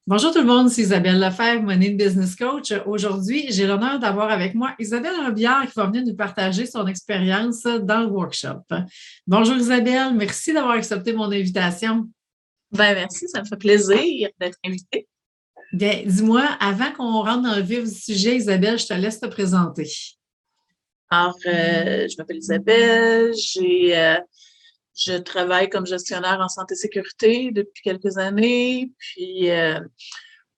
Bonjour tout le monde, c'est Isabelle Lefebvre, Money Business Coach. Aujourd'hui, j'ai l'honneur d'avoir avec moi Isabelle Robillard qui va venir nous partager son expérience dans le workshop. Bonjour Isabelle, merci d'avoir accepté mon invitation. Ben merci, ça me fait plaisir d'être invitée. Bien, dis-moi, avant qu'on rentre dans le vif du sujet, Isabelle, je te laisse te présenter. Alors, je m'appelle Isabelle, je travaille comme gestionnaire en santé et sécurité depuis quelques années, puis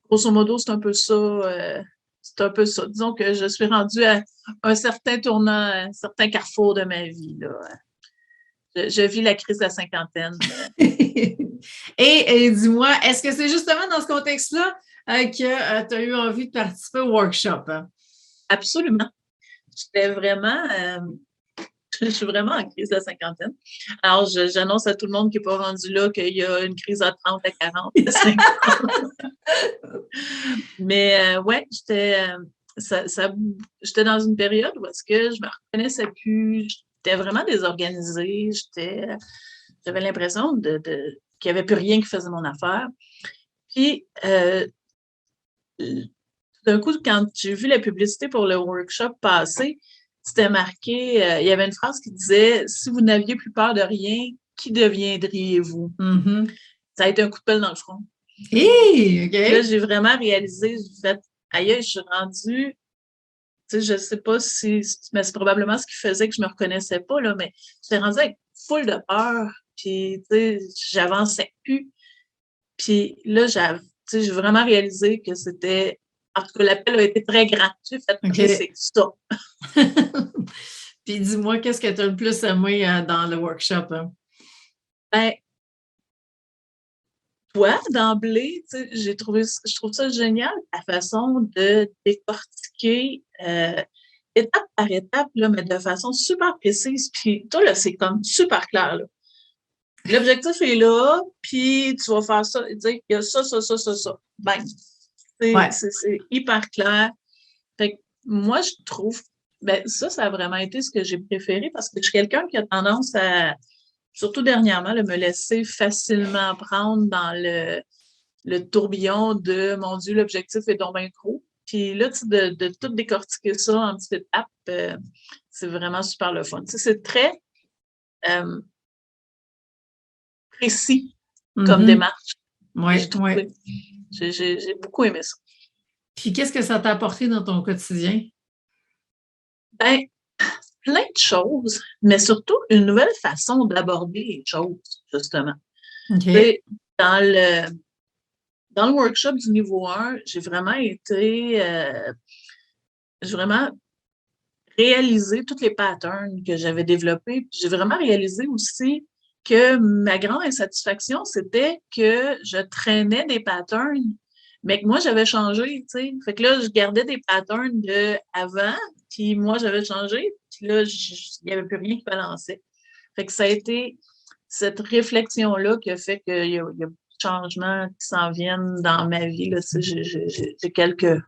grosso modo, c'est un peu ça. Disons que je suis rendue à un certain tournant, un certain carrefour de ma vie, là. Je vis la crise de la cinquantaine. Et dis-moi, est-ce que c'est justement dans ce contexte-là que tu as eu envie de participer au workshop? Absolument. J'étais vraiment, je suis vraiment en crise de la cinquantaine. Alors, j'annonce à tout le monde qui n'est pas rendu là qu'il y a une crise à 30, à 40, à 50. Mais ouais, j'étais dans une période où est-ce que je me reconnaissais plus. J'étais vraiment désorganisée. J'avais l'impression qu'il n'y avait plus rien qui faisait mon affaire. Puis, d'un coup, quand j'ai vu la publicité pour le workshop passer, c'était marqué, il y avait une phrase qui disait « Si vous n'aviez plus peur de rien, qui deviendriez-vous? » Ça a été un coup de pelle dans le front. Hey, Là, OK. j'ai vraiment réalisé, j'ai fait « Aïe, je suis rendue… » Tu sais, je sais pas si… Mais c'est probablement ce qui faisait que je me reconnaissais pas, là, mais j'étais rendue avec full de peur, puis tu sais, j'avançais plus. Puis là, j'ai vraiment réalisé que c'était… En tout cas, l'appel a été très grand. J'ai fait « OK, OK. c'est ça. » Puis dis-moi, qu'est-ce que tu as le plus aimé dans le workshop? Ben, toi, d'emblée, tu sais, je trouve ça génial, ta façon de décortiquer étape par étape, là, mais de façon super précise. Puis toi, là, c'est comme super clair, là. L'objectif est là, puis tu vas faire ça, dire il y a ça, ça, ça, ça, ça. Bang! Ouais. C'est hyper clair. Fait que moi, je trouve, ben, ça a vraiment été ce que j'ai préféré parce que je suis quelqu'un qui a tendance à, surtout dernièrement, là, me laisser facilement prendre dans le tourbillon de mon Dieu, l'objectif est donc bien gros. Puis là, tu sais, de tout décortiquer ça en petites étapes, c'est vraiment super le fun. Tu sais, c'est très euh, précis comme démarche. Et Oui, oui. j'ai beaucoup aimé ça. Puis qu'est-ce que ça t'a apporté dans ton quotidien? Ben, plein de choses, mais surtout une nouvelle façon d'aborder les choses, justement. Tu OK. sais, dans le, dans le workshop du niveau 1, j'ai vraiment réalisé tous les patterns que j'avais développés. Puis j'ai vraiment réalisé aussi que ma grande insatisfaction, c'était que je traînais des patterns, mais que moi, j'avais changé, tu sais. Fait que là, je gardais des patterns de avant, puis moi, j'avais changé, puis là, il n'y avait plus rien qui balançait. Fait que ça a été cette réflexion-là qui a fait qu'il y a beaucoup de changements qui s'en viennent dans ma vie, là. Tu sais, j'ai quelques…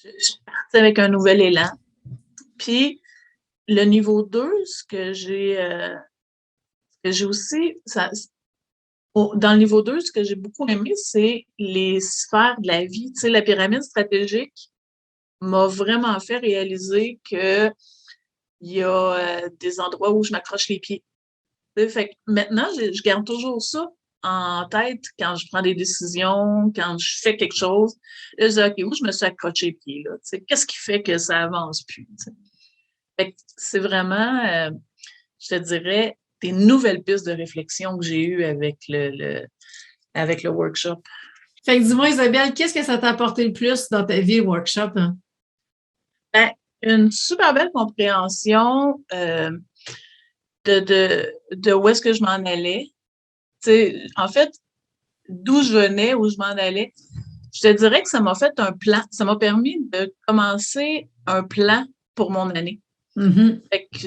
Je suis partie avec un nouvel élan. Puis, le niveau 2, ce que j'ai aussi, dans le niveau 2, ce que j'ai beaucoup aimé, c'est les sphères de la vie. Tu sais, la pyramide stratégique m'a vraiment fait réaliser que il y a des endroits où je m'accroche les pieds. Tu sais, fait que maintenant, je garde toujours ça en tête quand je prends des décisions, quand je fais quelque chose. Là, je dis, OK, où je me suis accroché les pieds, là? Tu sais, qu'est-ce qui fait que ça avance plus? Tu sais? Fait que c'est vraiment, je te dirais, des nouvelles pistes de réflexion que j'ai eues avec le workshop. Fait que dis-moi, Isabelle, qu'est-ce que ça t'a apporté le plus dans ta vie, le workshop? Ben, une super belle compréhension de où est-ce que je m'en allais. En fait, d'où je venais, où je m'en allais. Je te dirais que ça m'a fait un plan. Ça m'a permis de commencer un plan pour mon année. Fait que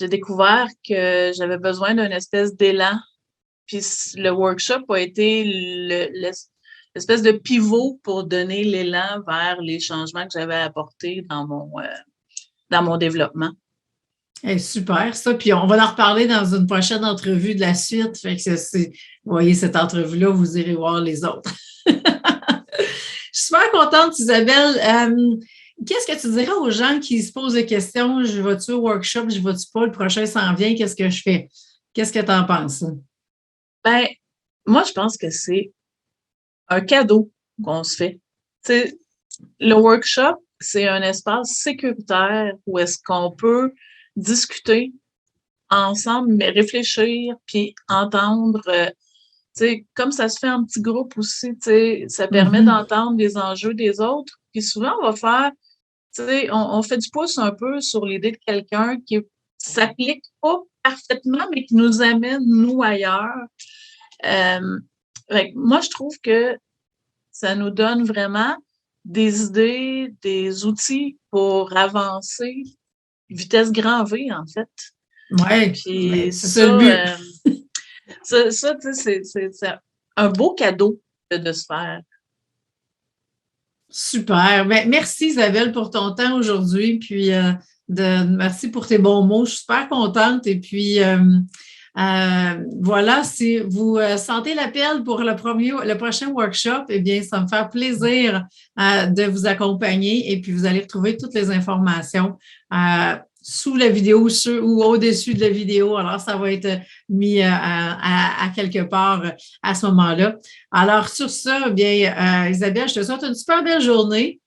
j'ai découvert que j'avais besoin d'une espèce d'élan. Puis le workshop a été l'espèce de pivot pour donner l'élan vers les changements que j'avais apportés dans mon développement. Hey, super, ça. Puis on va en reparler dans une prochaine entrevue de la suite. Fait que vous voyez, cette entrevue-là, vous irez voir les autres. Je suis super contente, Isabelle. Qu'est-ce que tu dirais aux gens qui se posent des questions? Je vais-tu au workshop? Je vais-tu pas? Le prochain s'en vient. Qu'est-ce que je fais? Qu'est-ce que tu en penses? Ben, moi, je pense que c'est un cadeau qu'on se fait. Tu sais, le workshop, c'est un espace sécuritaire où est-ce qu'on peut discuter ensemble, mais réfléchir, puis entendre, tu sais, comme ça se fait en petit groupe aussi, tu sais, ça permet Mhm. d'entendre les enjeux des autres. Puis souvent, on va faire, tu sais, on fait du pouce un peu sur l'idée de quelqu'un qui s'applique pas parfaitement, mais qui nous amène, nous, ailleurs. Euh, moi, je trouve que ça nous donne vraiment des idées, des outils pour avancer, vitesse grand V, en fait. Oui, mais Puis c'est ça le but. ça, tu sais, c'est un beau cadeau de se faire. Super. Ben, merci Isabelle pour ton temps aujourd'hui. Puis merci pour tes bons mots. Je suis super contente. Et puis voilà, si vous sentez l'appel pour le prochain workshop, eh bien, ça me fait plaisir de vous accompagner. Et puis vous allez retrouver toutes les informations sous la vidéo ou au-dessus de la vidéo. Alors, ça va être mis à quelque part à ce moment-là. Alors, sur ça, bien, Isabelle, je te souhaite une super belle journée.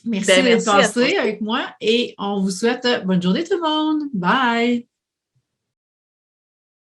Merci Ben, d'être merci à toi. passée avec moi et on vous souhaite bonne journée tout le monde. Bye!